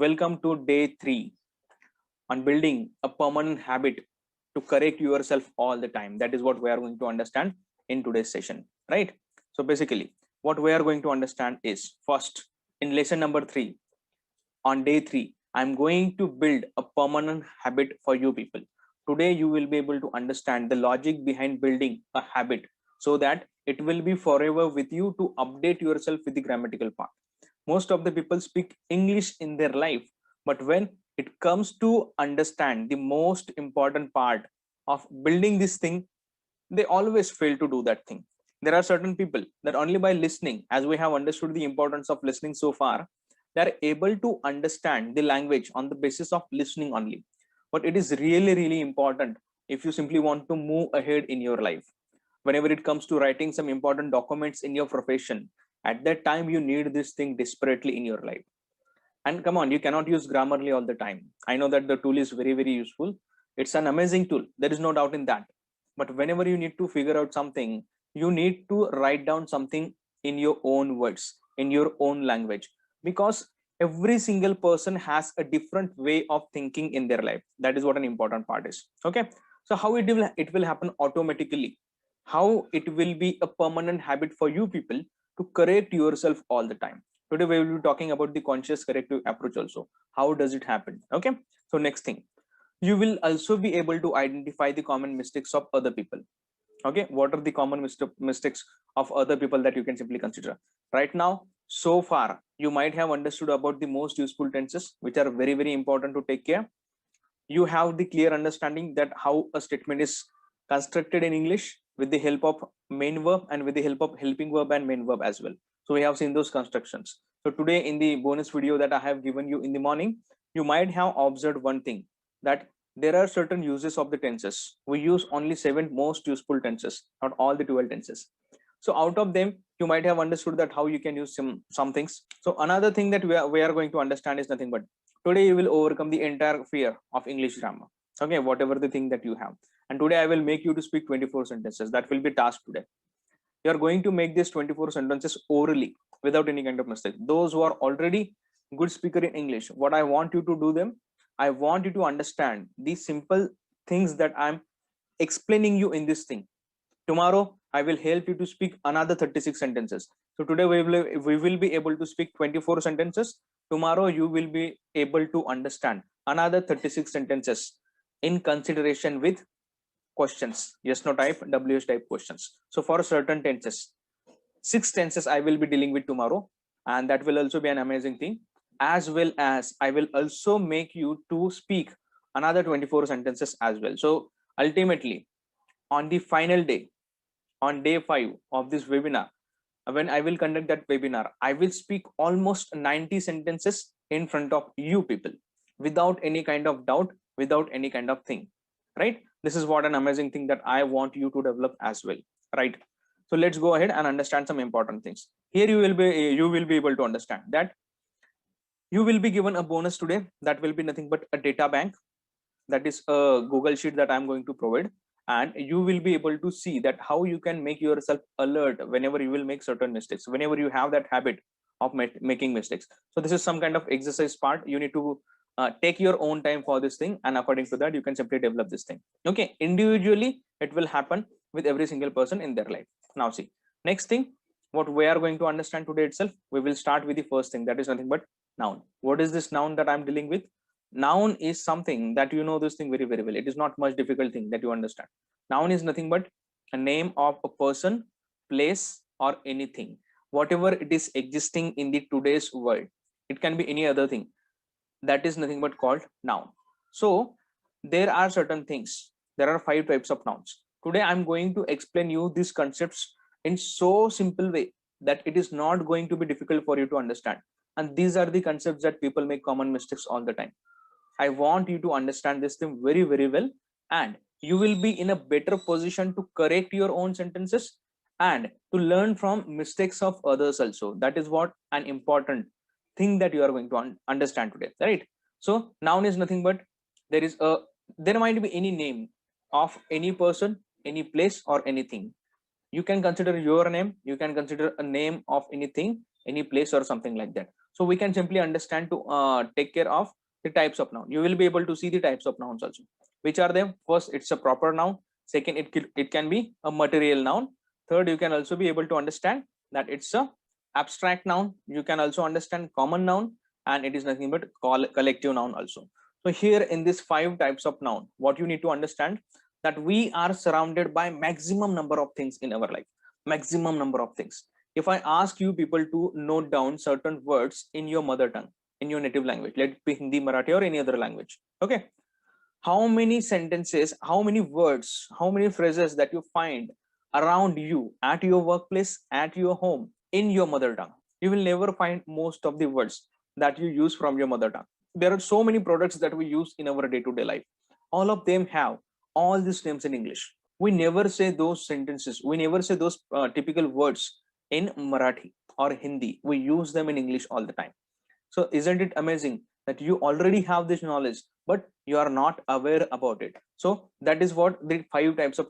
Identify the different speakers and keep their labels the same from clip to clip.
Speaker 1: Welcome to day 3 on building a permanent habit to correct yourself all the time. That is what we are going to understand in today's session, right? So basically, what we are going to understand is first in lesson number 3 on day 3, I'm going to build a permanent habit for you people. Today, you will be able to understand the logic behind building a habit so that it will be forever with you to update yourself with the grammatical part. Most of the people speak English in their life, but when it comes to understand the most important part of building this thing, they always fail to do that thing. There are certain people that only by listening, as we have understood the importance of listening so far, they are able to understand the language on the basis of listening only. But it is really, really important if you simply want to move ahead in your life. Whenever it comes to writing some important documents in your profession, at that time you need this thing desperately in your life. And come on, you cannot use Grammarly all the time. I know that the tool is very, very useful. It's an amazing tool. There is no doubt in that. But whenever you need to figure out something, you need to write down something in your own words, in your own language, because every single person has a different way of thinking in their life. That is what an important part is. Okay. So how it will happen automatically, how it will be a permanent habit for you people to correct yourself all the time. Today we will be talking about the conscious corrective approach also. How does it happen? Okay. So next thing, you will also be able to identify the common mistakes of other people. Okay, what are the common mistakes of other people that you can simply consider right now? So far you might have understood about the most useful tenses, which are very, very important to take care. You have the clear understanding that how a statement is constructed in English with the help of main verb and with the help of helping verb and main verb as well. So we have seen those constructions. So today in the bonus video that I have given you in the morning, you might have observed one thing, that there are certain uses of the tenses. We use only 7 most useful tenses, not all the 12 tenses. So out of them, you might have understood that how you can use some things. So another thing that we are going to understand is nothing but today you will overcome the entire fear of English grammar. Okay, whatever the thing that you have. And today I will make you to speak 24 sentences. That will be task today. You are going to make these 24 sentences orally without any kind of mistake. Those who are already good speaker in English, what I want you to do them, I want you to understand these simple things that I'm explaining you in this thing. Tomorrow I will help you to speak another 36 sentences. So today we will be able to speak 24 sentences. Tomorrow you will be able to understand another 36 sentences in consideration with questions, yes no type, ws type questions. So for certain tenses, 6 tenses I will be dealing with tomorrow, and that will also be an amazing thing. As well as I will also make you to speak another 24 sentences as well. So ultimately, on the final day, on day 5 of this webinar, when I will conduct that webinar, I will speak almost 90 sentences in front of you people without any kind of doubt, without any kind of thing, right? This is what an amazing thing that I want you to develop as well, right? So let's go ahead and understand some important things. Here you will be able to understand that you will be given a bonus today. That will be nothing but a data bank. That is a Google sheet that I'm going to provide, and you will be able to see that how you can make yourself alert whenever you will make certain mistakes, whenever you have that habit of making mistakes. So this is some kind of exercise part. You need to take your own time for this thing, and according to that you can simply develop this thing. Okay, individually it will happen with every single person in their life. Now see, next thing, what we are going to understand today itself, we will start with the first thing, that is nothing but noun. What is this noun that I'm dealing with? Noun is something that you know this thing very, very well. It is not much difficult thing that you understand. Noun is nothing but a name of a person, place, or anything, whatever it is existing in the today's world. It can be any other thing. That is nothing but called noun. So there are certain things. There are 5 types of nouns. Today I'm going to explain you these concepts in so simple way that it is not going to be difficult for you to understand. And these are the concepts that people make common mistakes all the time. I want you to understand this thing very, very well, and you will be in a better position to correct your own sentences and to learn from mistakes of others also. That is what an important thing that you are going to understand today, right? So noun is nothing but there might be any name of any person, any place, or anything. You can consider your name, you can consider a name of anything, any place, or something like that. So we can simply understand to take care of the types of noun. You will be able to see the types of nouns also. Which are them? First, it's a proper noun. Second, it can be a material noun. Third, you can also be able to understand that it's a abstract noun. You can also understand common noun, and it is nothing but collective noun also. So here in this 5 types of noun, what you need to understand, that we are surrounded by maximum number of things in our life. Maximum number of things. If I ask you people to note down certain words in your mother tongue, in your native language, let it be Hindi, Marathi, or any other language, okay, how many sentences, how many words, how many phrases that you find around you, at your workplace, at your home, in your mother tongue? You will never find most of the words that you use from your mother tongue. There are so many products that we use in our day-to-day life. All of them have all these names in English. We never say those sentences, we never say those typical words in Marathi or Hindi. We use them in English all the time. So isn't it amazing that you already have this knowledge, but you are not aware about it? So that is what the 5 types of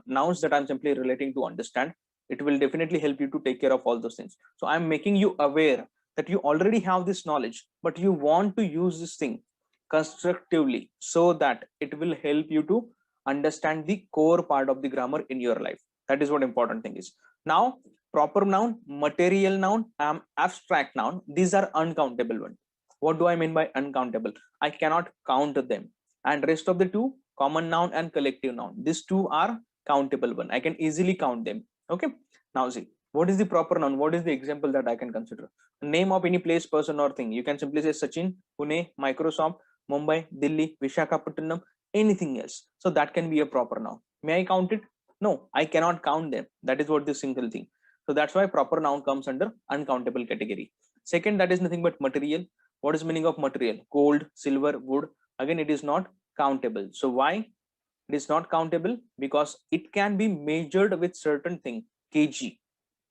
Speaker 1: nouns that I'm simply relating to understand. It will definitely help you to take care of all those things. So I'm making you aware that you already have this knowledge, but you want to use this thing constructively so that it will help you to understand the core part of the grammar in your life. That is what important thing is. Now, proper noun, material noun, abstract noun, these are uncountable one. What do I mean by uncountable? I cannot count them. And rest of the 2, common noun and collective noun, these 2 are countable one. I can easily count them. Okay, now see, what is the proper noun? What is the example that I can consider? Name of any place, person, or thing. You can simply say Sachin, Pune, Microsoft, Mumbai, Delhi, Vishakhapatnam, anything else. So that can be a proper noun. May I count it? No, I cannot count them. That is what the single thing. So that's why proper noun comes under uncountable category. Second, that is nothing but material. What is meaning of material? Gold, silver, wood. Again, it is not countable. So why it is not countable? Because it can be measured with certain thing, kg,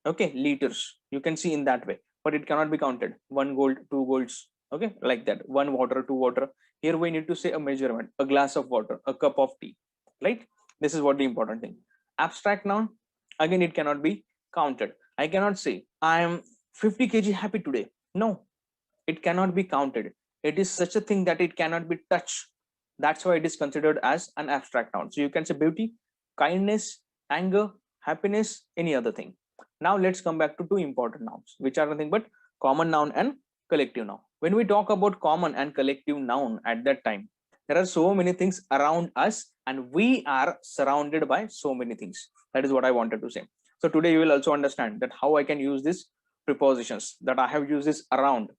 Speaker 1: okay, liters. You can see in that way, but it cannot be counted. 1 gold, 2 golds, okay, like that. 1 water, 2 water. Here we need to say a measurement, a glass of water, a cup of tea, right? This is what the important thing. Abstract noun, again, it cannot be counted. I cannot say I am 50 kg happy today. No, it cannot be counted. It is such a thing that it cannot be touched. That's why it is considered as an abstract noun. So you can say beauty, kindness, anger, happiness, any other thing. Now let's come back to 2 important nouns, which are nothing but common noun and collective noun. When we talk about common and collective noun, at that time, there are so many things around us and we are surrounded by so many things. That is what I wanted to say. So today you will also understand that how I can use these prepositions, that I have used this around.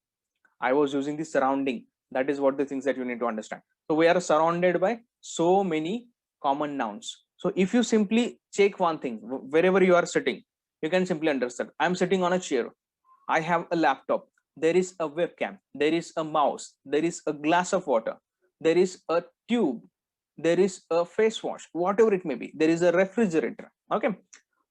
Speaker 1: I was using the surrounding. That is what the things that you need to understand. So we are surrounded by so many common nouns. So if you simply check one thing, wherever you are sitting, you can simply understand. I'm sitting on a chair. I have a laptop. There is a webcam. There is a mouse. There is a glass of water. There is a tube. There is a face wash, whatever it may be. There is a refrigerator. Okay.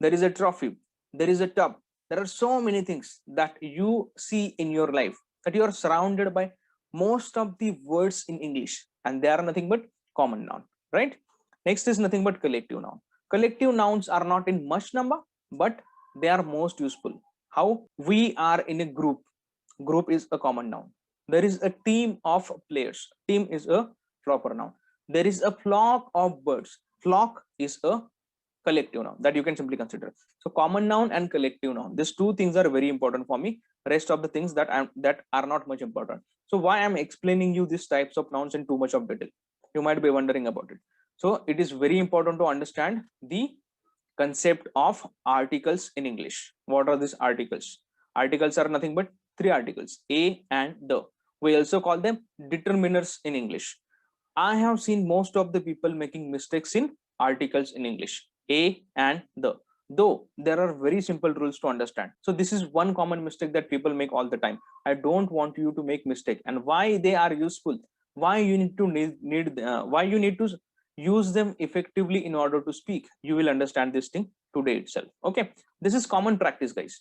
Speaker 1: There is a trophy. There is a tub. There are so many things that you see in your life, that you are surrounded by most of the words in English, and they are nothing but common noun, right? Next is nothing but collective noun. Collective nouns are not in much number, but they are most useful. How? We are in a group. Group is a common noun. There is a team of players. Team is a proper noun. There is a flock of birds. Flock is a collective noun that you can simply consider. So common noun and collective noun, these 2 things are very important for me. Rest of the things that are not much important. So why I'm explaining you these types of nouns in too much of detail? You might be wondering about it. So it is very important to understand the concept of articles in English. What are these articles? Articles are nothing but 3 articles, a and the. We also call them determiners in English. I have seen most of the people making mistakes in articles in English, a and the. Though there are very simple rules to understand. So this is one common mistake that people make all the time. I don't want you to make mistake, and why they are useful, why you need to why you need to use them effectively in order to speak. You will understand this thing today itself. Okay, this is common practice, guys.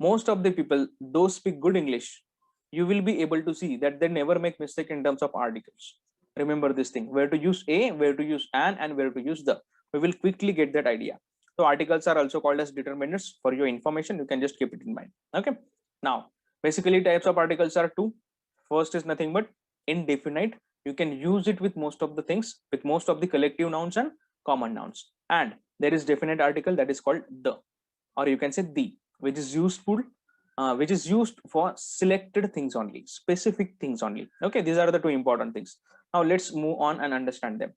Speaker 1: Most of the people, those speak good English, you will be able to see that they never make mistake in terms of articles. Remember this thing, where to use a, where to use an, and where to use the. We will quickly get that idea. So articles are also called as determinants. For your information, you can just keep it in mind. Okay, now Basically, types of articles are two. First is nothing but indefinite. You can use it with most of the things, with most of the collective nouns and common nouns. And there is definite article that is called the, or you can say the, which is useful, which is used for selected things only, specific things only. Okay, these are the two important things. Now let's move on and understand them.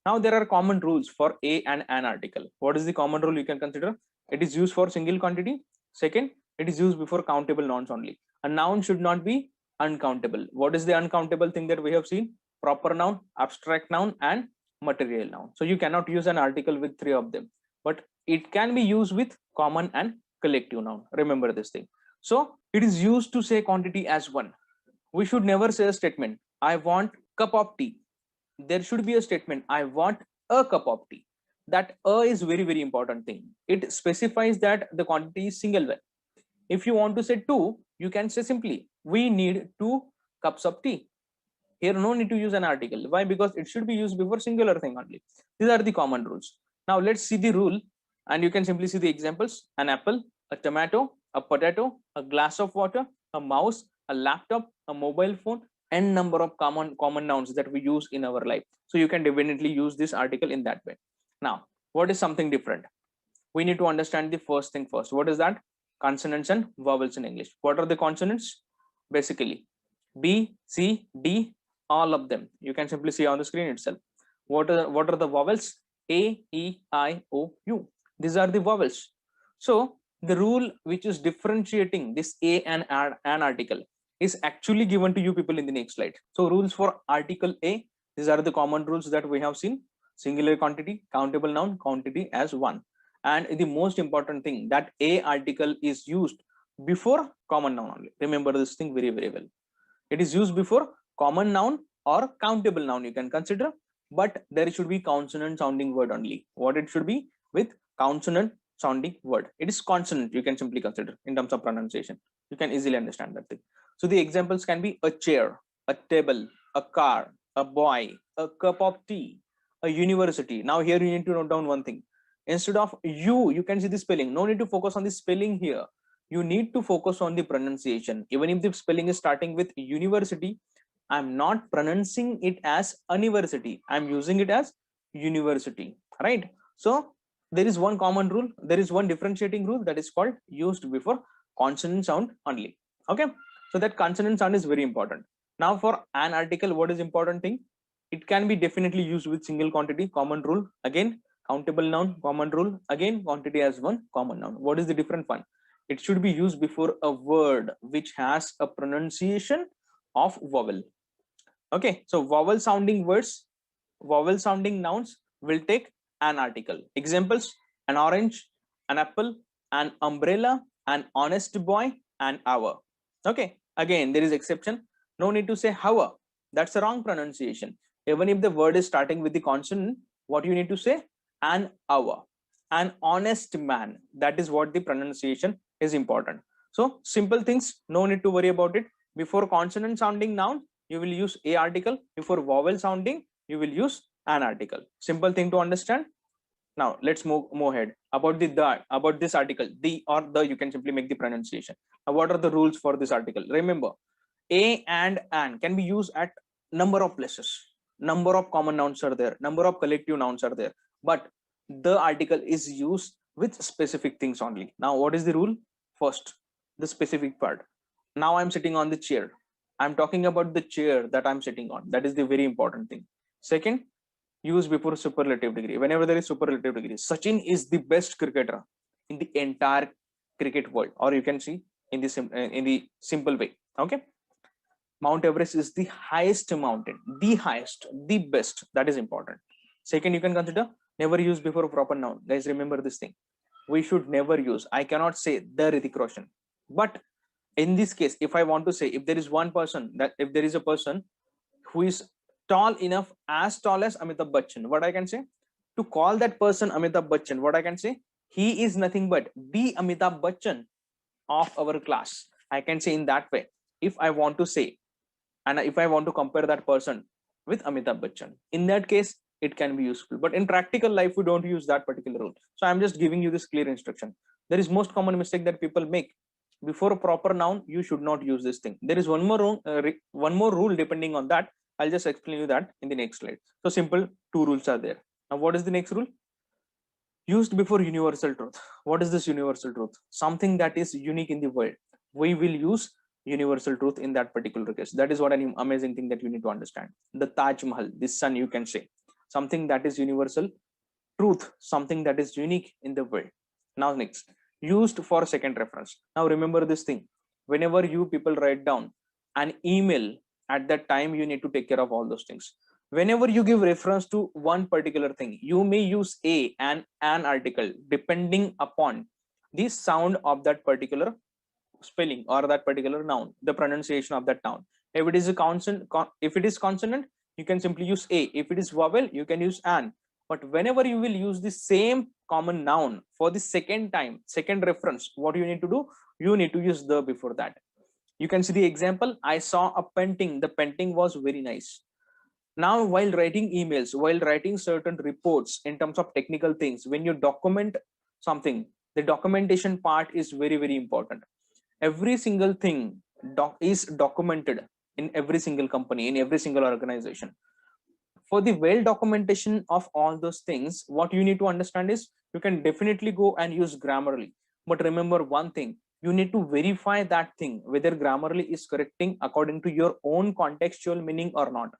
Speaker 1: Now there are common rules for a and an article. What is the common rule you can consider? It is used for single quantity. Second, it is used before countable nouns only. A noun should not be uncountable. What is the uncountable thing that we have seen? Proper noun, abstract noun, and material noun. So you cannot use an article with three of them, but it can be used with common and collective noun. Remember this thing. So it is used to say quantity as one. We should never say a statement, I want cup of tea. There should be a statement, I want a cup of tea. That is very, very important thing. It specifies that the quantity is single one. If you want to say two, you can say simply, we need 2 cups of tea. Here, no need to use an article. Why? Because it should be used before singular thing only. These are the common rules. Now let's see the rule, and you can simply see the examples. An apple, a tomato, a potato, a glass of water, a mouse, a laptop, a mobile phone, and number of common nouns that we use in our life. So you can definitely use this article in that way. Now, what is something different? We need to understand the first thing first. What is that? Consonants and vowels in English. What are the consonants? Basically, B, C, D, all of them. You can simply see on the screen itself. What are the vowels? A, E, I, O, U. These are the vowels. So the rule which is differentiating this A and an article is actually given to you people in the next slide. So rules for article A, these are the common rules that we have seen. Singular quantity, countable noun, quantity as one. And the most important thing, that A article is used before common noun only. Remember this thing very, very well. It is used before common noun or countable noun, you can consider, but there should be consonant sounding word only. What it should be? With consonant sounding word. It is consonant, you can simply consider in terms of pronunciation. You can easily understand that thing. So the examples can be a chair, a table, a car, a boy, a cup of tea, a university. Now here you need to note down one thing. Instead of you can see the spelling. No need to focus on the spelling here. You need to focus on the pronunciation. Even if the spelling is starting with university, I'm not pronouncing it as university. I'm using it as university, right? So there is one common rule. There is one differentiating rule that is called used before consonant sound only. Okay. So that consonant sound is very important. Now for an article, what is important thing? It can be definitely used with single quantity, common rule. Again, countable noun, common rule. Again, quantity as one, common noun. What is the different one? It should be used before a word which has a pronunciation of vowel. Okay, so vowel sounding words, vowel sounding nouns will take an article. Examples: an orange, an apple, an umbrella, an honest boy, an hour. Okay, again there is exception. No need to say hour. That's a wrong pronunciation. Even if the word is starting with the consonant, what you need to say? An hour. An honest man. That is what the pronunciation is important. So simple things, no need to worry about it. Before consonant sounding noun, you will use a article. Before vowel sounding, you will use an article. Simple thing to understand. Now let's move ahead about about this article. The or the, you can simply make the pronunciation. Now, what are the rules for this article? Remember, a and an can be used at number of places. Number of common nouns are there. Number of collective nouns are there. But the article is used with specific things only. Now, what is the rule? First, the specific part. Now I'm sitting on the chair. I'm talking about the chair that I'm sitting on. That is the very important thing. Second, use before superlative degree. Whenever there is superlative degree, Sachin is the best cricketer in the entire cricket world, or you can see in the simple way. Okay, Mount Everest is the highest mountain, the highest, the best. That is important. Second, you can consider never use before a proper noun. Guys, remember this thing. We should never use. I cannot say the Hrithik Roshan, but in this case, if I want to say, if there is one person, that if there is a person who is tall enough, as tall as Amitabh Bachchan, what I can say? To call that person Amitabh Bachchan, what I can say? He is nothing but the Amitabh Bachchan of our class. I can say in that way. If I want to say, and if I want to compare that person with Amitabh Bachchan, in that case, it can be useful. But in practical life, we don't use that particular rule. So I'm just giving you this clear instruction. There is most common mistake that people make. before a proper noun, you should not use this thing. There is one more one more rule depending on that. I'll just explain you that in the next slide. So simple, two rules are there. Now what is the next rule? Used before universal truth. What is this universal truth? Something that is unique in the world. We will use universal truth in that particular case. That is what an amazing thing that you need to understand. The Taj Mahal, this sun, you can say something that is universal truth, something that is unique in the world. Now next, used for second reference. Now remember this thing, whenever you people write down an email, at that time you need to take care of all those things. Whenever you give reference to one particular thing, you may use a and an article depending upon the sound of that particular spelling or that particular noun, the pronunciation of that noun. If it is a consonant, if it is consonant, you can simply use a. If it is vowel, you can use an. But whenever you will use the same common noun for the second time, second reference, what you need to do? You need to use the before that. You can see the example. I saw a painting. The painting was very nice. Now, while writing emails, while writing certain reports in terms of technical things, when you document something, the documentation part is very, very important. Every single thing is documented in every single company, in every single organization. For the well documentation of all those things, what you need to understand is you can definitely go and use Grammarly. But remember one thing, you need to verify that thing whether Grammarly is correcting according to your own contextual meaning or not.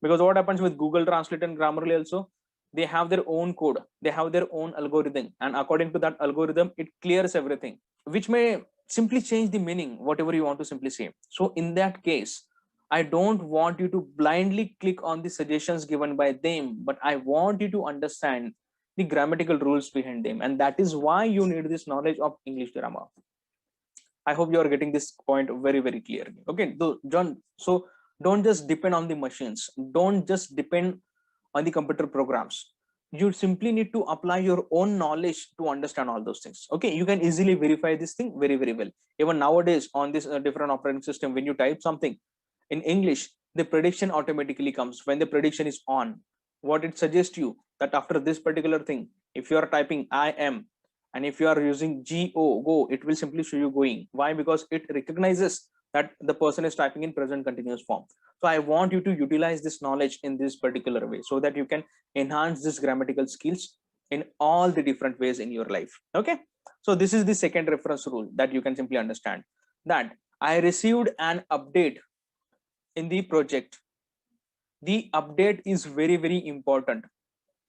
Speaker 1: Because what happens with Google Translate and Grammarly also, they have their own code, they have their own algorithm, and according to that algorithm, it clears everything, which may simply change the meaning, whatever you want to simply say. So in that case, I don't want you to blindly click on the suggestions given by them, but I want you to understand the grammatical rules behind them. And that is why you need this knowledge of English grammar. I hope you are getting this point very, very clearly. Okay, so don't just depend on the machines. Don't just depend on the computer programs. You simply need to apply your own knowledge to understand all those things. Okay, you can easily verify this thing very, very well. Even nowadays on this different operating system, when you type something in English, the prediction automatically comes when the prediction is on. What it suggests you that after this particular thing, if you are typing I am, and if you are using go, it will simply show you going. Why? Because it recognizes that the person is typing in present continuous form. So I want you to utilize this knowledge in this particular way so that you can enhance this grammatical skills in all the different ways in your life. Okay, so this is the second reference rule that you can simply understand, that I received an update in the project. The update is very, very important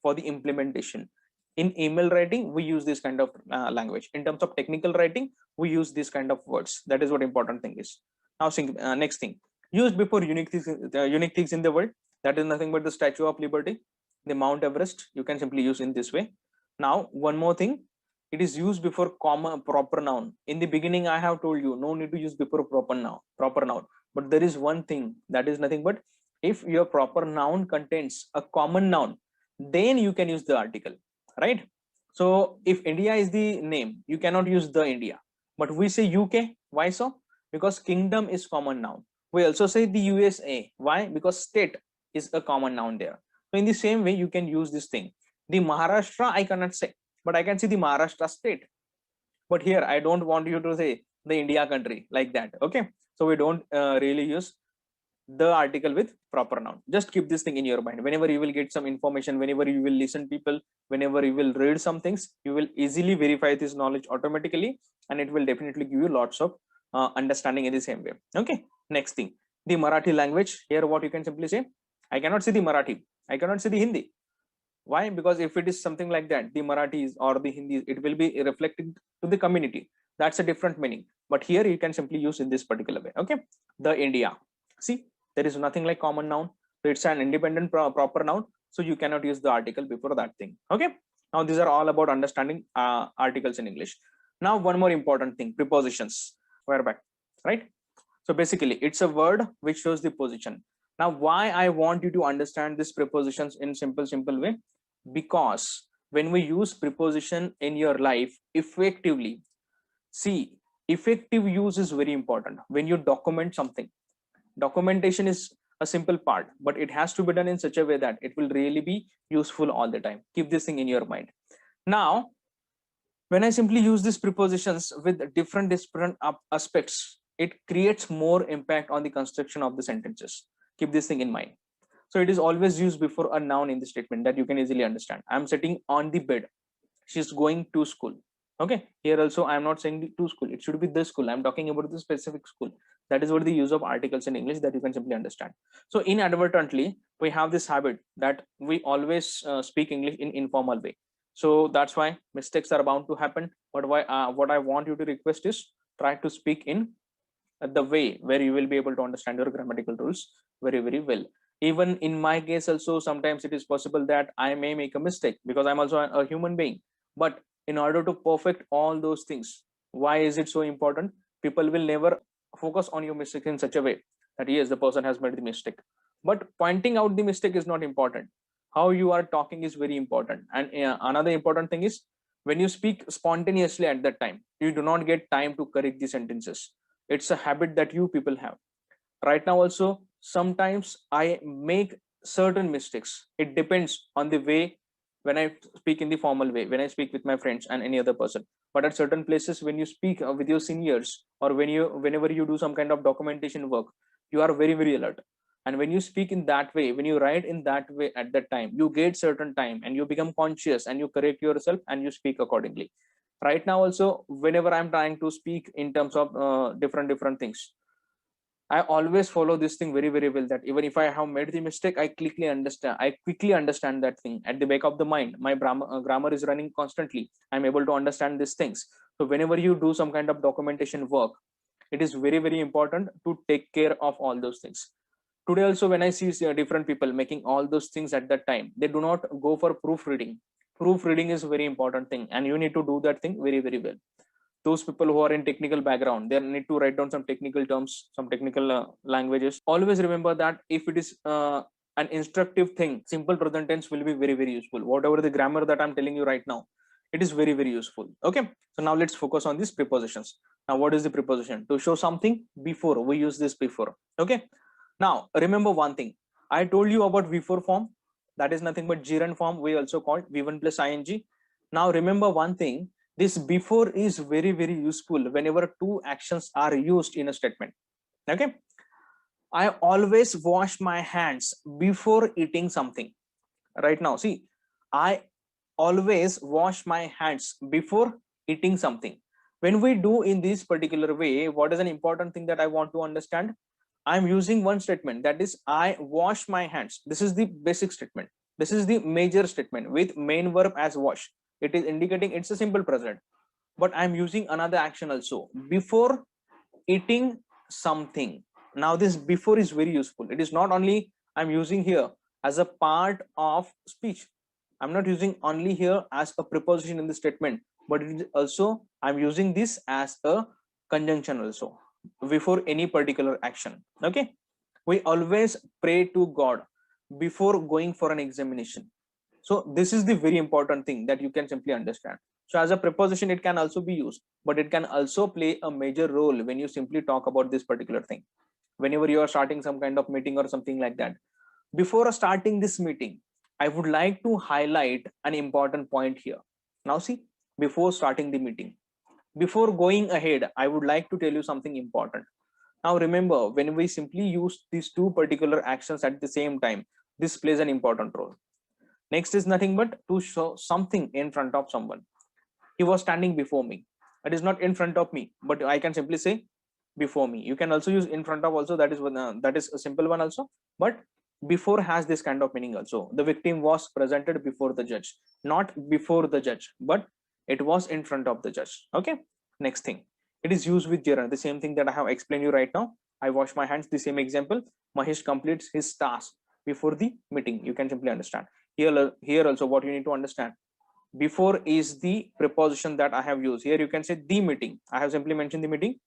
Speaker 1: for the implementation. In email writing, we use this kind of language. In terms of technical writing, we use this kind of words. That is what important thing is. Now next thing, used before unique things in the world. That is nothing but the Statue of Liberty, the Mount Everest. You can simply use in this way. Now one more thing, it is used before proper noun. In the beginning I have told you no need to use before proper noun, but there is one thing, that is nothing but if your proper noun contains a common noun, then you can use the article, right? So if India is the name, you cannot use the India, but we say UK. Why so? Because kingdom is common noun. We also say the USA. Why? Because state is a common noun there. So in the same way, you can use this thing. The Maharashtra I cannot say, but I can see the Maharashtra state. But here I don't want you to say the India country like that. Okay, so we don't really use the article with proper noun. Just keep this thing in your mind. Whenever you will get some information, whenever you will listen people, whenever you will read some things, you will easily verify this knowledge automatically, and it will definitely give you lots of understanding in the same way. Okay, next thing, the Marathi language. Here what you can simply say, I cannot see the Marathi, I cannot see the Hindi. Why? Because if it is something like that, the Marathis or the Hindi, it will be reflected to the community. That's a different meaning. But here you can simply use in this particular way. Okay, the India. See, there is nothing like common noun. So it's an independent proper noun. So you cannot use the article before that thing. Okay. Now these are all about understanding articles in English. Now one more important thing, prepositions. We're back, right? So basically it's a word which shows the position. Now why I want you to understand these prepositions in simple way? Because when we use preposition in your life effectively, see, effective use is very important. When you document something, documentation is a simple part, but it has to be done in such a way that it will really be useful all the time. Keep this thing in your mind. Now When I simply use these prepositions with different aspects, it creates more impact on the construction of the sentences. Keep this thing in mind. So it is always used before a noun in the statement that you can easily understand. I'm sitting on the bed. She's going to school. Okay. Here also, I'm not saying the to school. It should be the school. I'm talking about the specific school. That is what the use of articles in English that you can simply understand. So inadvertently, we have this habit that we always speak English in informal way. So that's why mistakes are bound to happen. But what I want you to request is try to speak in the way where you will be able to understand your grammatical rules very, very well. Even in my case also, sometimes it is possible that I may make a mistake because I'm also a human being. But in order to perfect all those things, why is it so important? People will never focus on your mistake in such a way that yes, the person has made the mistake, but pointing out the mistake is not important. How you are talking is very important. And another important thing is, when you speak spontaneously at that time, you do not get time to correct the sentences. It's a habit that you people have right now also. Sometimes I make certain mistakes. It depends on the way. When I speak in the formal way, when I speak with my friends and any other person, but at certain places, when you speak with your seniors, or whenever you do some kind of documentation work, you are very, very alert. And when you speak in that way, when you write in that way, at that time you get certain time and you become conscious and you correct yourself and you speak accordingly. Right now also, whenever I'm trying to speak in terms of different things, I always follow this thing very, very well, that even if I have made the mistake, I quickly understand that thing at the back of the mind. My grammar is running constantly. I'm able to understand these things. So whenever you do some kind of documentation work, it is very, very important to take care of all those things. Today also, when I see different people making all those things at that time, they do not go for proofreading. Proofreading is a very important thing, and you need to do that thing very, very well. Those people who are in technical background, they need to write down some technical terms, some technical languages. Always remember that if it is an instructive thing, simple present tense will be very, very useful. Whatever the grammar that I'm telling you right now, it is very, very useful. Okay, so now let's focus on these prepositions. Now, what is the preposition? To show something before, we use this before. Okay, now remember one thing. I told you about before form. That is nothing but gerund form, we also called v1 plus ing. Now remember one thing, this before is very, very useful whenever two actions are used in a statement. Okay, I always wash my hands before eating something. Right now, see, I always wash my hands before eating something. When we do in this particular way, what is an important thing that I want to understand? I'm using one statement, that is I wash my hands. This is the basic statement. This is the major statement with main verb as wash. It is indicating it's a simple present, but I'm using another action also before eating something. Now this before is very useful. It is not only I'm using here as a part of speech. I'm not using only here as a preposition in the statement, but it is also I'm using this as a conjunction also before any particular action. Okay, we always pray to God before going for an examination. So this is the very important thing that you can simply understand. So as a preposition, it can also be used, but it can also play a major role when you simply talk about this particular thing. Whenever you are starting some kind of meeting or something like that, before starting this meeting, I would like to highlight an important point here. Now see, before starting the meeting, before going ahead, I would like to tell you something important. Now remember, when we simply use these two particular actions at the same time, this plays an important role. Next is nothing but to show something in front of someone. He was standing before me. It is not in front of me, but I can simply say before me. You can also use in front of also. That is one. That is a simple one also. But before has this kind of meaning also. The victim was presented before the judge, not before the judge, but it was in front of the judge. Okay. Next thing, it is used with gerund. The same thing that I have explained you right now. I wash my hands. The same example. Mahesh completes his task before the meeting. You can simply understand. Here also, what you need to understand, before is the preposition that I have used. Here you can say the meeting. I have simply mentioned the meeting,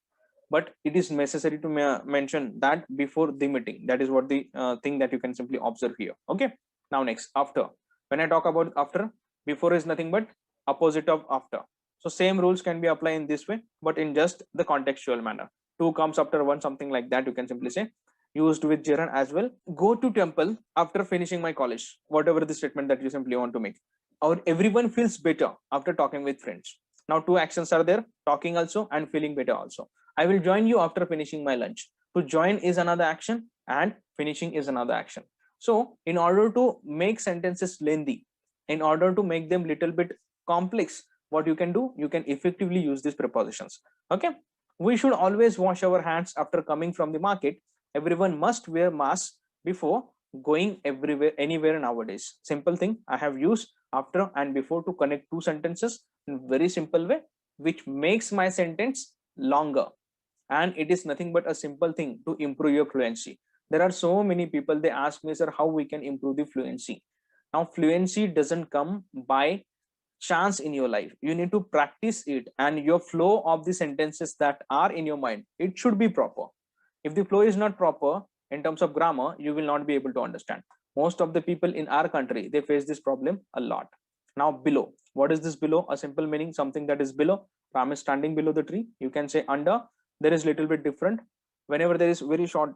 Speaker 1: but it is necessary to mention that before the meeting. That is what the thing that you can simply observe here. Okay. Now next, after. When I talk about after, before is nothing but opposite of after. So same rules can be applied in this way, but in just the contextual manner. Two comes after one, something like that. You can simply say used with gerund as well. Go to temple after finishing my college. Whatever the statement that you simply want to make. Or everyone feels better after talking with friends. Now two actions are there, talking also and feeling better also. I will join you after finishing my lunch. To join is another action and finishing is another action. So in order to make sentences lengthy, in order to make them little bit complex, what you can do, you can effectively use these prepositions. Okay, we should always wash our hands after coming from the market. Everyone must wear masks before going everywhere anywhere nowadays. Simple thing I have used after and before to connect two sentences in very simple way, which makes my sentence longer. And it is nothing but a simple thing to improve your fluency. There are so many people, they ask me, sir, how we can improve the fluency? Now fluency doesn't come by chance in your life. You need to practice it, and your flow of the sentences that are in your mind, it should be proper. If the flow is not proper in terms of grammar, you will not be able to understand. Most of the people in our country, they face this problem a lot. Now below, what is this below? A simple meaning, something that is below. Ram is standing below the tree. You can say under. There is little bit different. Whenever there is very short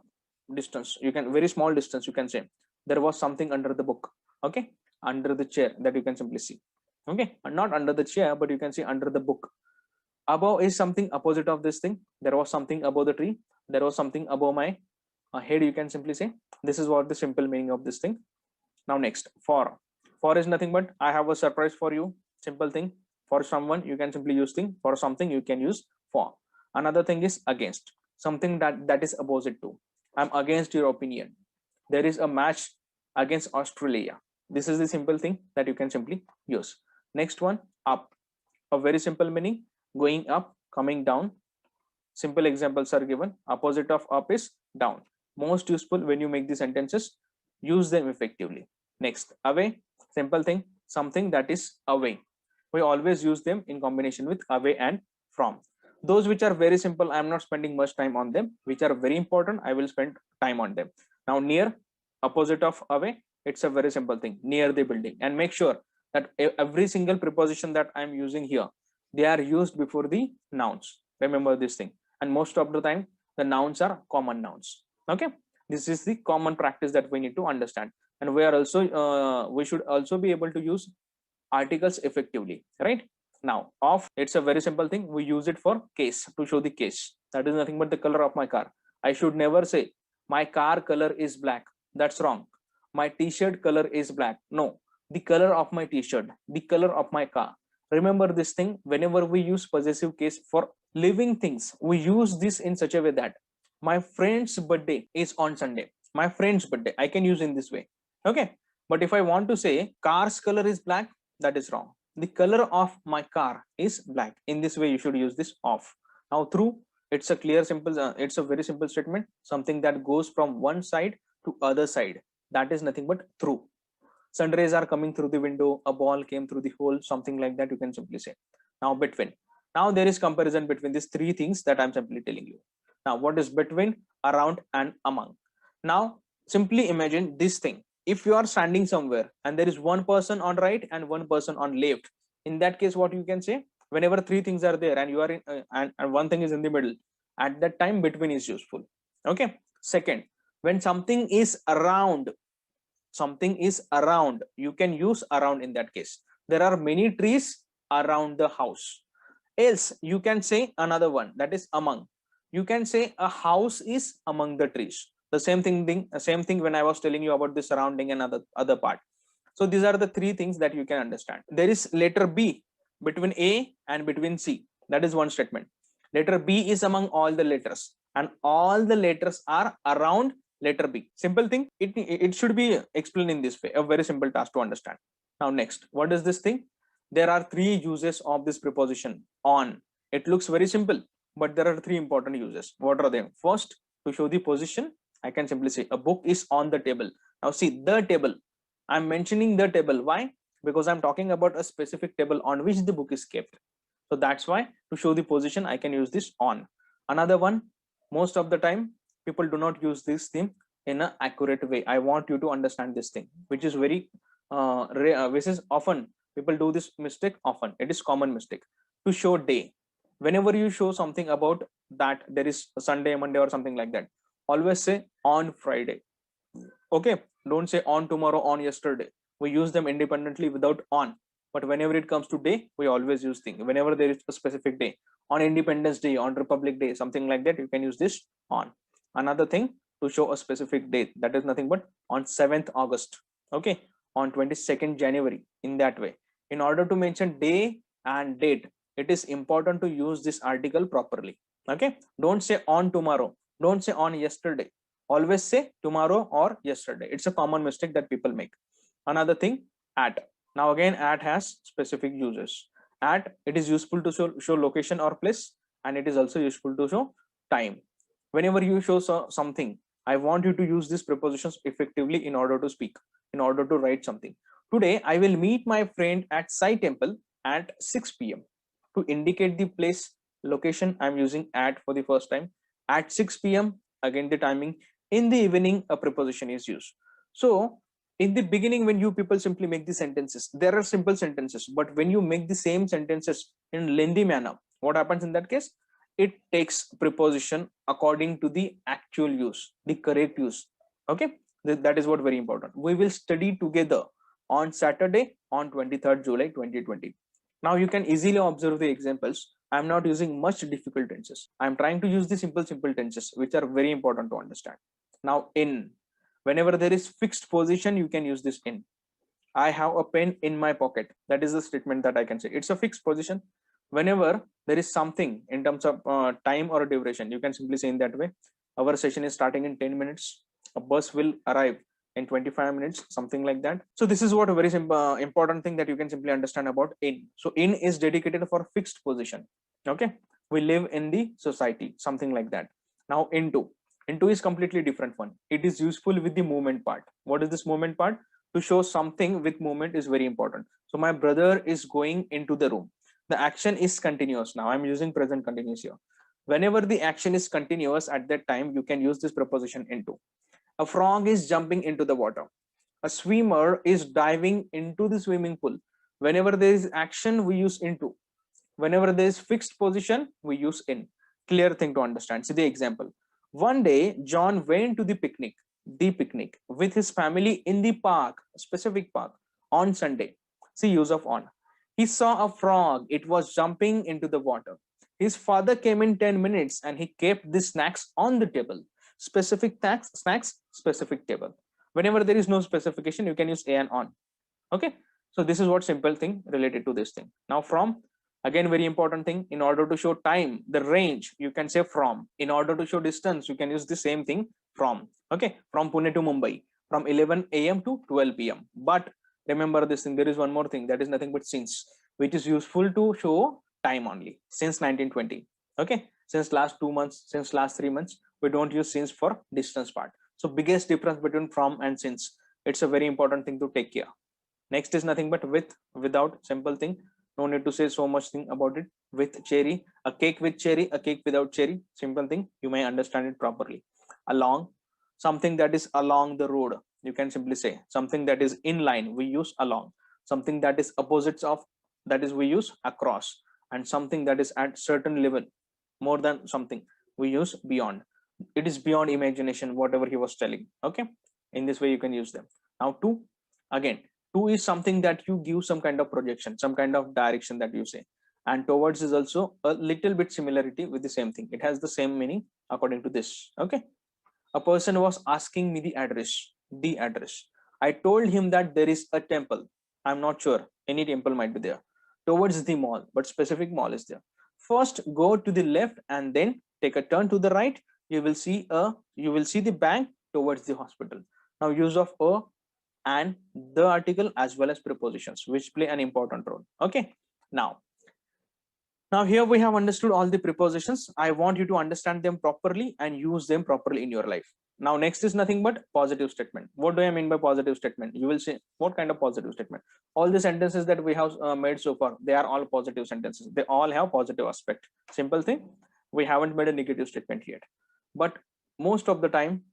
Speaker 1: distance, you can, very small distance, you can say there was something under the book. Okay, under the chair, that you can simply see. Okay, not under the chair, but you can see under the book. Above is something opposite of this thing. There was something above the tree. There was something above my head, you can simply say. This is what the simple meaning of this thing. Now next, for is nothing but I have a surprise for you. Simple thing. For someone, you can simply use thing. For something, you can use for. Another thing is against, something that is opposite to. I'm against your opinion. There is a match against Australia. This is the simple thing that you can simply use. Next one, up. A very simple meaning, going up, coming down. Simple examples are given. Opposite of up is down. Most useful when you make the sentences, use them effectively. Next, away. Simple thing, something that is away. We always use them in combination with away and from. Those which are very simple, I am not spending much time on them. Which are very important, I will spend time on them. Now near, opposite of away, it's a very simple thing, near the building. And make sure that every single preposition that I'm using here, they are used before the nouns. Remember this thing. And most of the time, the nouns are common nouns. Okay, this is the common practice that we need to understand. And we are also we should also be able to use articles effectively, right? Now of, it's a very simple thing. We use it for case, to show the case. That is nothing but the color of my car. I should never say my car color is black. That's wrong. My t-shirt color is black. No, the color of my t-shirt, the color of my car. Remember this thing. Whenever we use possessive case for living things, we use this in such a way that my friend's birthday is on Sunday. My friend's birthday, I can use in this way. Okay, but if I want to say car's color is black, that is wrong. The color of my car is black. In this way, you should use this of. Now through, it's a clear simple, it's a very simple statement, something that goes from one side to other side. That is nothing but through. Sun rays are coming through the window, a ball came through the hole, something like that, you can simply say. Now between. Now there is comparison between these three things that I'm simply telling you. Now what is between, around, and among? Now simply imagine this thing. If you are standing somewhere and there is one person on right and one person on left, in that case, what you can say, whenever three things are there and you are in and one thing is in the middle, at that time between is useful. Okay. Second, when something is around, you can use around. In that case, there are many trees around the house. Else you can say another one, that is among. You can say a house is among the trees. The same thing when I was telling you about the surrounding and other part. So these are the three things that you can understand. There is letter B between A and between C. That is one statement. Letter B is among all the letters and all the letters are around letter B. Simple thing. It should be explained in this way. A very simple task to understand. Now next, what is this thing? There are three uses of this preposition on. It looks very simple, but there are three important uses. What are they? First, to show the position, I can simply say a book is on the table. Now see the table. I'm mentioning the table. Why? Because I'm talking about a specific table on which the book is kept. So that's why, to show the position, I can use this on. Another one, most of the time people do not use this thing in an accurate way. I want you to understand this thing, which is very which is often people do this mistake often. It is common mistake. To show day, whenever you show something about that there is a Sunday, Monday or something like that, always say on Friday. Okay, don't say on tomorrow, on yesterday. We use them independently without on. but whenever it comes to day, we always use thing. Whenever there is a specific day, on Independence Day, on Republic Day, something like that, you can use this on. Another thing, to show a specific date, that is nothing but on 7th August, okay, on 22nd January, in that way. In order to mention day and date, it is important to use this article properly. Okay, don't say on tomorrow, don't say on yesterday, always say tomorrow or yesterday. It's a common mistake that people make. Another thing, at. Now again, at has specific uses. At, it is useful to show location or place, and it is also useful to show time. Whenever you show something, I want you to use these prepositions effectively in order to speak, in order to write something. Today I will meet my friend at Sai Temple at 6 p.m. To indicate the place, location, I'm using at for the first time. At 6 p.m, again the timing. In the evening, a preposition is used. So in the beginning, when you people simply make the sentences, there are simple sentences, but when you make the same sentences in lengthy manner, what happens in that case? It takes preposition according to the actual use, the correct use. Okay, that is what very important. We will study together on Saturday on 23rd July 2020. Now you can easily observe the examples. I'm not using much difficult tenses. I'm trying to use the simple tenses, which are very important to understand. Now in, whenever there is fixed position, you can use this in. I have a pen in my pocket. That is the statement that I can say. It's a fixed position. Whenever there is something in terms of time or duration, you can simply say in that way. Our session is starting in 10 minutes. A bus will arrive in 25 minutes, something like that. So this is what a very important thing that you can simply understand about in. So in is dedicated for fixed position. Okay. We live in the society, something like that. Now into. Into is completely different one. It is useful with the movement part. What is this movement part? To show something with movement is very important. So my brother is going into the room. The action is continuous. Now I'm using present continuous here. Whenever the action is continuous, at that time you can use this preposition into. A frog is jumping into the water. A swimmer is diving into the swimming pool. Whenever there is action, we use into. Whenever there is fixed position, we use in. Clear thing to understand. See the example. One day John went to the picnic with his family in the park, a specific park, on Sunday. See use of on. He saw a frog. It was jumping into the water. His father came in 10 minutes and he kept the snacks on the table. Specific snacks, specific table. Whenever there is no specification, you can use a and on. Okay. So this is what simple thing related to this thing. Now from, again very important thing, in order to show time, the range, you can say from. In order to show distance, you can use the same thing from. Okay, from Pune to Mumbai, from 11 a.m. to 12 p.m. But remember this thing, there is one more thing, that is nothing but since, which is useful to show time only. Since 1920. Okay, since last 2 months, since last 3 months, we don't use since for distance part. So biggest difference between from and since. It's a very important thing to take care. Next is nothing but with, without, simple thing. No need to say so much thing about it. With cherry, a cake with cherry, a cake without cherry, simple thing. You may understand it properly. Along, something that is along the road, you can simply say. Something that is in line, we use along. Something that is opposites of, that is we use across. And something that is at certain level, more than something, we use beyond. It is beyond imagination, whatever he was telling. Okay, in this way you can use them. Now to, again, to is something that you give some kind of projection, some kind of direction that you say. And towards is also a little bit similarity with the same thing. It has the same meaning according to this. Okay, a person was asking me the address. I told him that there is a temple. I'm not sure, any temple might be there, towards the mall, but specific mall is there. First go to the left and then take a turn to the right. You will see the bank towards the hospital. Now use of a and the article as well as prepositions, which play an important role. Okay, now here we have understood all the prepositions. I want you to understand them properly and use them properly in your life. Now next is nothing but positive statement. What do I mean by positive statement? You will say, what kind of positive statement? All the sentences that we have made so far, they are all positive sentences. They all have positive aspect. Simple thing, we haven't made a negative statement yet. But most of the time,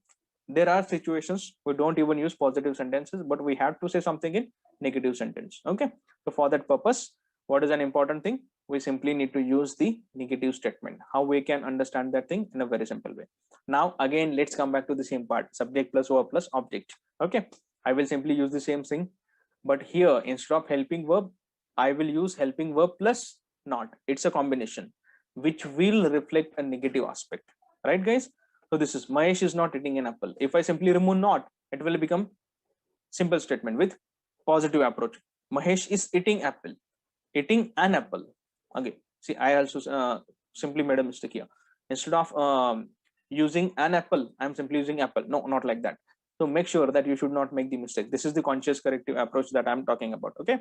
Speaker 1: there are situations we don't even use positive sentences, but we have to say something in negative sentence. Okay, so for that purpose, what is an important thing? We simply need to use the negative statement. How we can understand that thing in a very simple way. Now again, let's come back to the same part, subject plus verb plus object. Okay, I will simply use the same thing, but here instead of helping verb, I will use helping verb plus not. It's a combination which will reflect a negative aspect, right guys? So this is Mahesh is not eating an apple. If I simply remove not, it will become simple statement with positive approach. Mahesh is eating apple, eating an apple. Okay, see, I also simply made a mistake here. Instead of using an apple, I'm simply using apple. No, not like that. So make sure that you should not make the mistake. This is the conscious corrective approach that I'm talking about. Okay,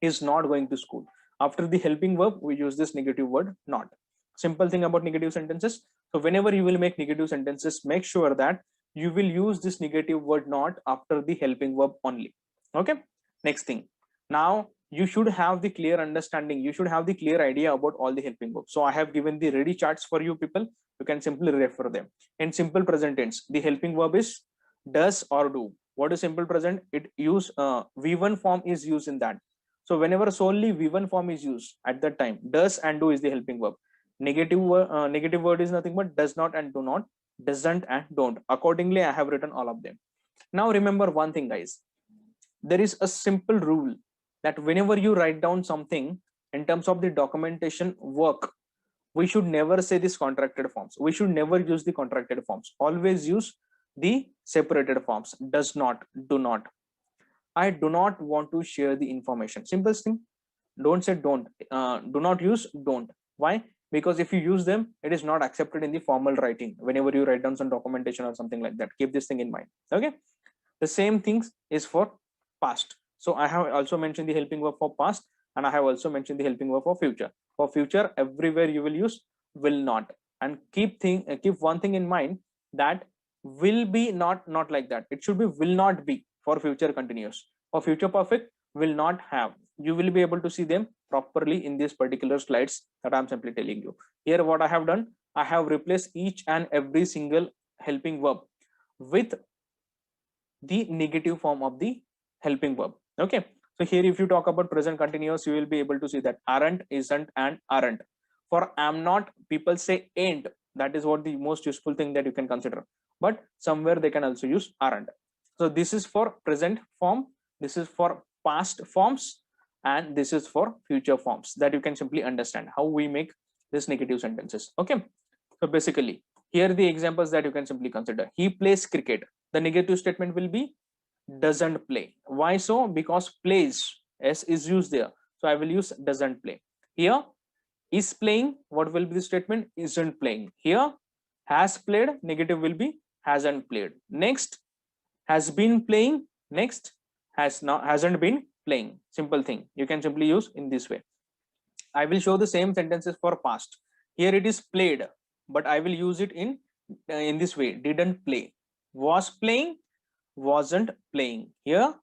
Speaker 1: he's not going to school. After the helping verb, we use this negative word not. Simple thing about negative sentences. So whenever you will make negative sentences, make sure that you will use this negative word not after the helping verb only. Okay, next thing. Now you should have the clear understanding, you should have the clear idea about all the helping verbs. So I have given the ready charts for you people. You can simply refer them. In simple present tense, the helping verb is does or do. What is simple present? It use v1 form is used in that. So whenever solely v1 form is used, at that time does and do is the helping verb. Negative word is nothing but does not and do not, doesn't and don't. Accordingly, I have written all of them. Now remember one thing guys, there is a simple rule that whenever you write down something in terms of the documentation work, we should never say this contracted forms. We should never use the contracted forms. Always use the separated forms. Does not, do not. I do not want to share the information. Simple thing. Don't say don't. Do not use don't. Why? Because if you use them, it is not accepted in the formal writing. Whenever you write down some documentation or something like that, keep this thing in mind. Okay. The same things is for past. So I have also mentioned the helping verb for past, and I have also mentioned the helping verb for future. For future, everywhere you will use will not. And keep one thing in mind, that will be not like that. It should be will not be for future continuous. For future perfect, will not have. You will be able to see them properly in these particular slides that I'm simply telling you. Here what I have done, I have replaced each and every single helping verb with the negative form of the helping verb. Okay, so here if you talk about present continuous, you will be able to see that aren't, isn't, and aren't. For am not, people say ain't. That is what the most useful thing that you can consider, but somewhere they can also use aren't. So this is for present form, this is for past forms, and this is for future forms, that you can simply understand how we make this negative sentences. Okay, so basically here are the examples that you can simply consider. He plays cricket. The negative statement will be doesn't play. Why so? Because plays, s is used there, so I will use doesn't play. Here is playing, what will be the statement? Isn't playing. Here has played, negative will be hasn't played. Next, has been playing. Next, hasn't been playing. Simple thing, you can simply use in this way. I will show the same sentences for past. Here it is played, but I will use it in this way. Didn't play. Was playing, wasn't playing. Here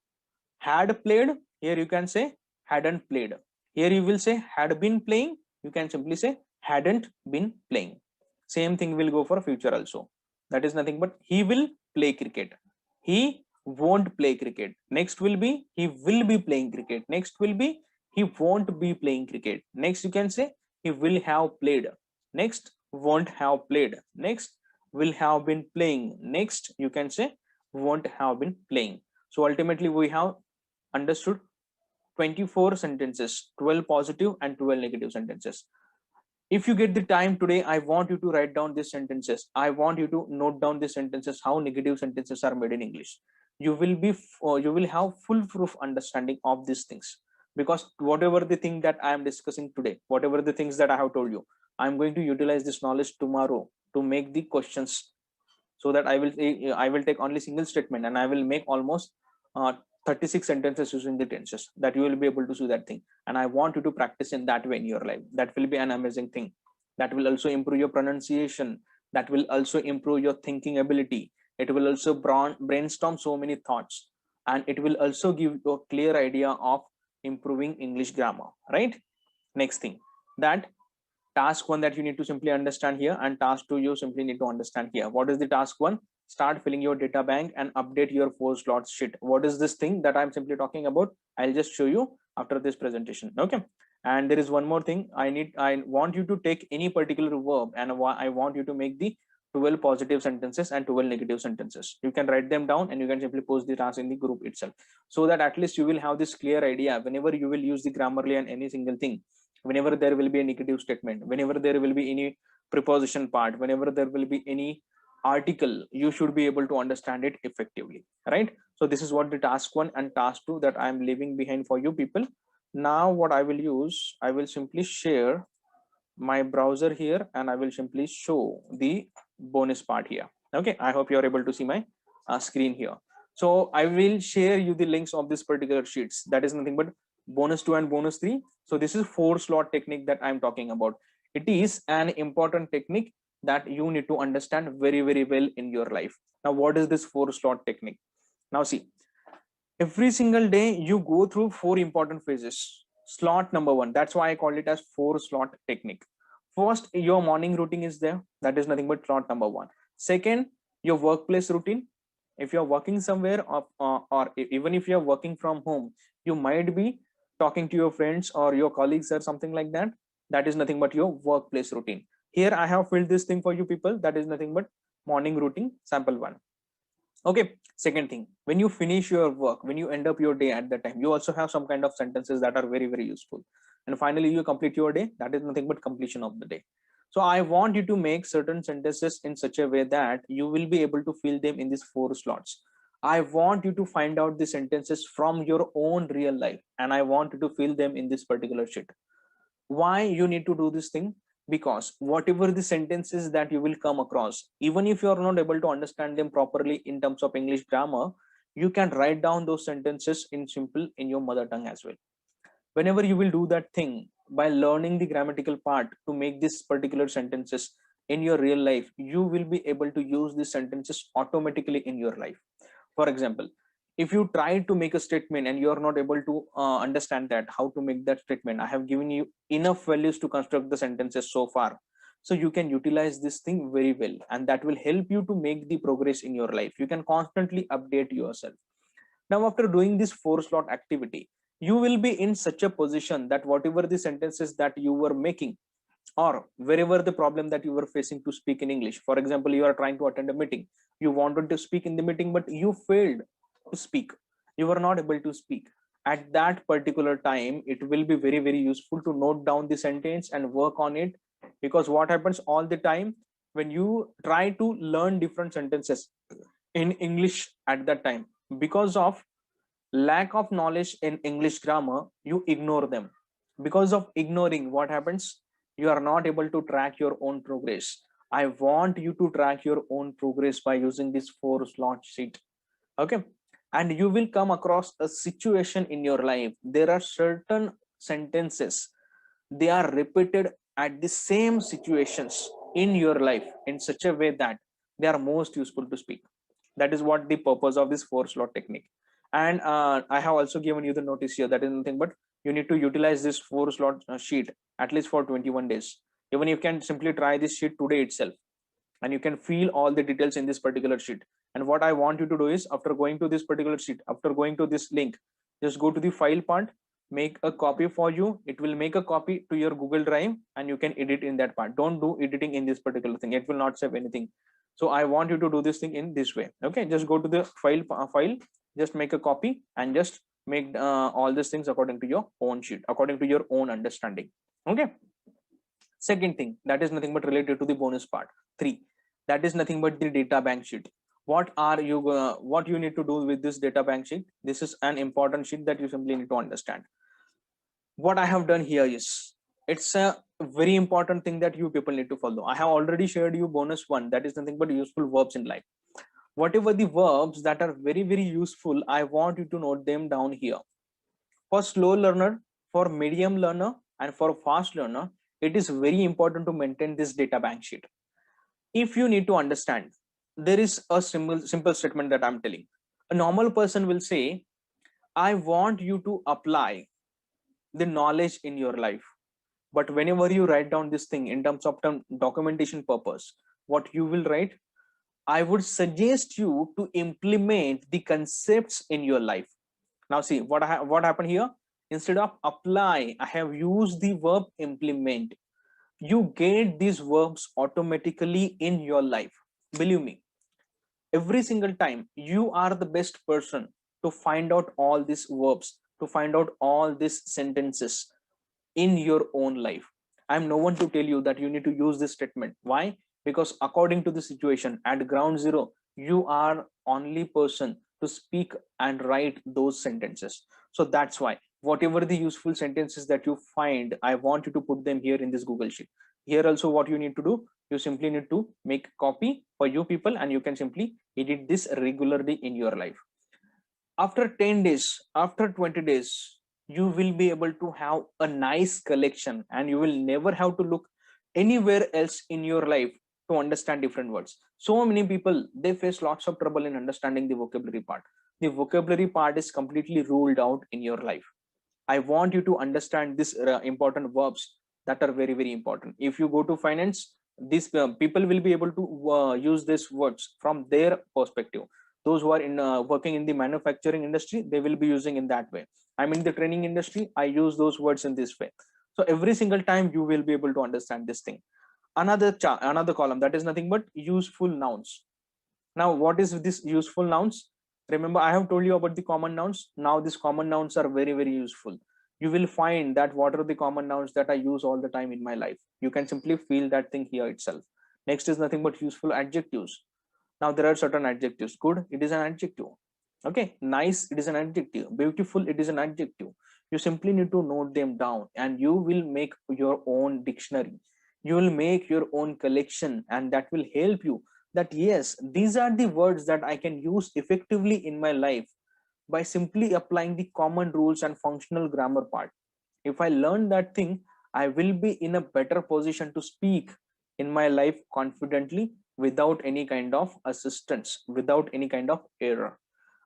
Speaker 1: had played, here you can say hadn't played. Here you will say had been playing, you can simply say hadn't been playing. Same thing will go for future also. That is nothing but he will play cricket. He won't play cricket. Next will be he will be playing cricket. Next will be he won't be playing cricket. Next you can say he will have played. Next, won't have played. Next, will have been playing. Next you can say won't have been playing. So ultimately we have understood 24 sentences, 12 positive and 12 negative sentences. If you get the time today, I want you to write down these sentences. I want you to note down these sentences, how negative sentences are made in English. You will have full proof understanding of these things, because whatever the thing that I am discussing today, whatever the things that I have told you, I'm going to utilize this knowledge tomorrow to make the questions. So that I will take only single statement and I will make almost 36 sentences using the tenses, that you will be able to see that thing. And I want you to practice in that way in your life. That will be an amazing thing. That will also improve your pronunciation. That will also improve your thinking ability. It will also brainstorm so many thoughts, and it will also give you a clear idea of improving English grammar, right? Next thing, that task one that you need to simply understand here, and task two you simply need to understand here. What is the task one? Start filling your data bank and update your 4 slots sheet. What is this thing that I'm simply talking about? I'll just show you after this presentation. Okay, and there is one more thing. I want you to take any particular verb, and I want you to make the 12 positive sentences and 12 negative sentences. You can write them down and you can simply post the task in the group itself, so that at least you will have this clear idea whenever you will use the Grammarly and any single thing, whenever there will be a negative statement, whenever there will be any preposition part, whenever there will be any article, you should be able to understand it effectively, right? So this is what the task 1 and task 2 that I am leaving behind for you people. Now what I will use, I will simply share my browser here and I will simply show the bonus part here. Okay, I hope you are able to see my screen here. So I will share you the links of this particular sheets. That is nothing but bonus 2 and bonus 3. So this is 4 slot technique that I'm talking about. It is an important technique that you need to understand very, very well in your life. Now, what is this 4 slot technique? Now see, every single day you go through 4 important phases. Slot number 1, that's why I call it as 4 slot technique. First, your morning routine is there. That is nothing but slot number 1. Second, your workplace routine. If you're working somewhere or even if you're working from home, you might be talking to your friends or your colleagues or something like that. That is nothing but your workplace routine. Here I have filled this thing for you people. That is nothing but morning routine, sample 1. Okay, second thing, when you finish your work, when you end up your day at that time, you also have some kind of sentences that are very, very useful. And finally, you complete your day. That is nothing but completion of the day. So I want you to make certain sentences in such a way that you will be able to fill them in these 4 slots. I want you to find out the sentences from your own real life, and I want you to fill them in this particular sheet. Why you need to do this thing? Because whatever the sentences that you will come across, even if you are not able to understand them properly in terms of English grammar, you can write down those sentences in simple in your mother tongue as well. Whenever you will do that thing by learning the grammatical part to make these particular sentences in your real life, you will be able to use these sentences automatically in your life. For example, if you try to make a statement and you are not able to understand that how to make that statement, I have given you enough values to construct the sentences so far, so you can utilize this thing very well, and that will help you to make the progress in your life. You can constantly update yourself. Now after doing this 4 slot activity, you will be in such a position that whatever the sentences that you were making, or wherever the problem that you were facing to speak in English, for example, you are trying to attend a meeting, you wanted to speak in the meeting but you failed to speak, you were not able to speak. At that particular time, it will be very, very useful to note down the sentence and work on it. Because what happens all the time when you try to learn different sentences in English at that time, because of lack of knowledge in English grammar, you ignore them. Because of ignoring, what happens? You are not able to track your own progress. I want you to track your own progress by using this 4 slot sheet. Okay, and you will come across a situation in your life. There are certain sentences, they are repeated at the same situations in your life in such a way that they are most useful to speak. That is what the purpose of this 4 slot technique. And I have also given you the notice here. That is nothing but you need to utilize this 4 slot sheet at least for 21 days. Even you can simply try this sheet today itself, and you can feel all the details in this particular sheet. And what I want you to do is, after going to this particular sheet, after going to this link, just go to the file part, make a copy for you. It will make a copy to your Google Drive and you can edit in that part. Don't do editing in this particular thing, it will not save anything. So I want you to do this thing in this way. Okay, just go to the file, just make a copy and just make all these things according to your own sheet, according to your own understanding. Okay, second thing, that is nothing but related to the bonus part 3, that is nothing but the data bank sheet. What you need to do with this data bank sheet? This is an important sheet that you simply need to understand. What I have done here is, it's a very important thing that you people need to follow. I have already shared you bonus 1, that is nothing but useful verbs in life. Whatever the verbs that are very, very useful, I want you to note them down here. For slow learner, for medium learner, and for fast learner, it is very important to maintain this data bank sheet. If you need to understand, there is a simple statement that I'm telling. A normal person will say, I want you to apply the knowledge in your life. But whenever you write down this thing in terms of documentation purpose, what you will write, I would suggest you to implement the concepts in your life. Now see what happened here. Instead of apply, I have used the verb implement. You get these verbs automatically in your life. believe me, every single time you are the best person to find out all these verbs, to find out all these sentences in your own life. I'm no one to tell you that you need to use this statement. Why? Because according to the situation at ground zero, you are only person to speak and write those sentences. So that's why whatever the useful sentences that you find, I want you to put them here in this Google Sheet. Here also what you need to do, you simply need to make copy for you people, and you can simply edit this regularly in your life. After 10 days, after 20 days, you will be able to have a nice collection, and you will never have to look anywhere else in your life to understand different words. So many people, they face lots of trouble in understanding the vocabulary part. The vocabulary part is completely ruled out in your life. I want you to understand this important verbs that are very very important. If you go to finance, these people will be able to use these words from their perspective. Those who are in working in the manufacturing industry, they will be using in that way. I'm in the training industry, I use those words in this way. So every single time you will be able to understand this thing. Another column, that is nothing but useful nouns. Now, what is this useful nouns? Remember, I have told you about the common nouns. Now, these common nouns are very, very useful. You will find that what are the common nouns that I use all the time in my life. You can simply feel that thing here itself. Next is nothing but useful adjectives. Now, there are certain adjectives. Good, it is an adjective. Okay, nice, it is an adjective. Beautiful, it is an adjective. You simply need to note them down, and you will make your own dictionary. You will make your own collection, and that will help you that yes, these are the words that I can use effectively in my life by simply applying the common rules and functional grammar part. If I learn that thing, I will be in a better position to speak in my life confidently without any kind of assistance, without any kind of error.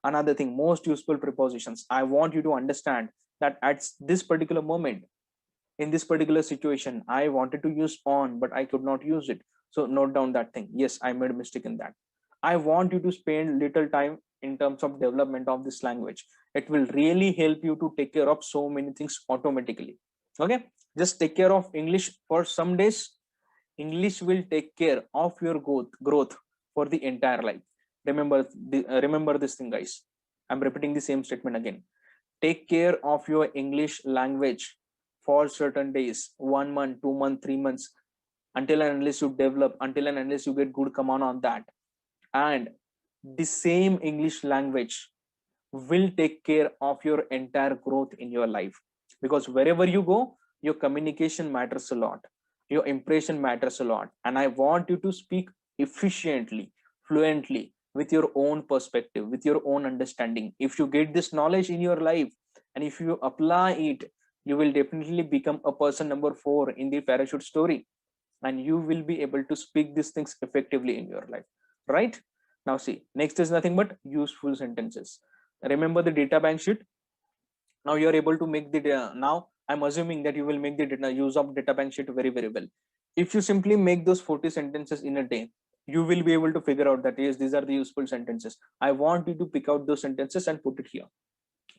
Speaker 1: Another thing, most useful prepositions. I want you to understand that at this particular moment, in this particular situation, I wanted to use on, but I could not use it. So note down that thing. Yes, I made a mistake in that. I want you to spend little time in terms of development of this language. It will really help you to take care of so many things automatically. Okay, just take care of English for some days. English will take care of your growth for the entire life. Remember this thing, guys. I'm repeating the same statement again. Take care of your English language for certain days, 1 month, 2 months, 3 months, until and unless you develop, until and unless you get good command on that. And the same English language will take care of your entire growth in your life, because wherever you go, your communication matters a lot, your impression matters a lot, and I want you to speak efficiently, fluently, with your own perspective, with your own understanding. If you get this knowledge in your life and if you apply it, you will definitely become a person number 4 in the parachute story, and you will be able to speak these things effectively in your life. Right? Now see, next is nothing but useful sentences. Remember the data bank sheet. Now you are able to make the now I'm assuming that you will make the data, use of data bank sheet very very well. If you simply make those 40 sentences in a day, you will be able to figure out that yes, these are the useful sentences. I want you to pick out those sentences and put it here,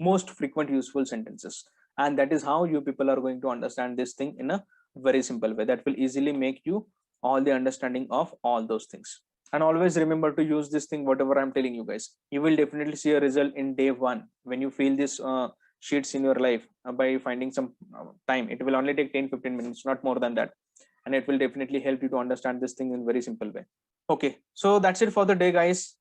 Speaker 1: most frequent useful sentences. And that is how you people are going to understand this thing in a very simple way that will easily make you all the understanding of all those things. And always remember to use this thing, whatever I'm telling you guys. You will definitely see a result in day 1 when you feel this sheets in your life by finding some time. It will only take 10-15 minutes, not more than that, and it will definitely help you to understand this thing in very simple way. Okay, so that's it for the day, guys.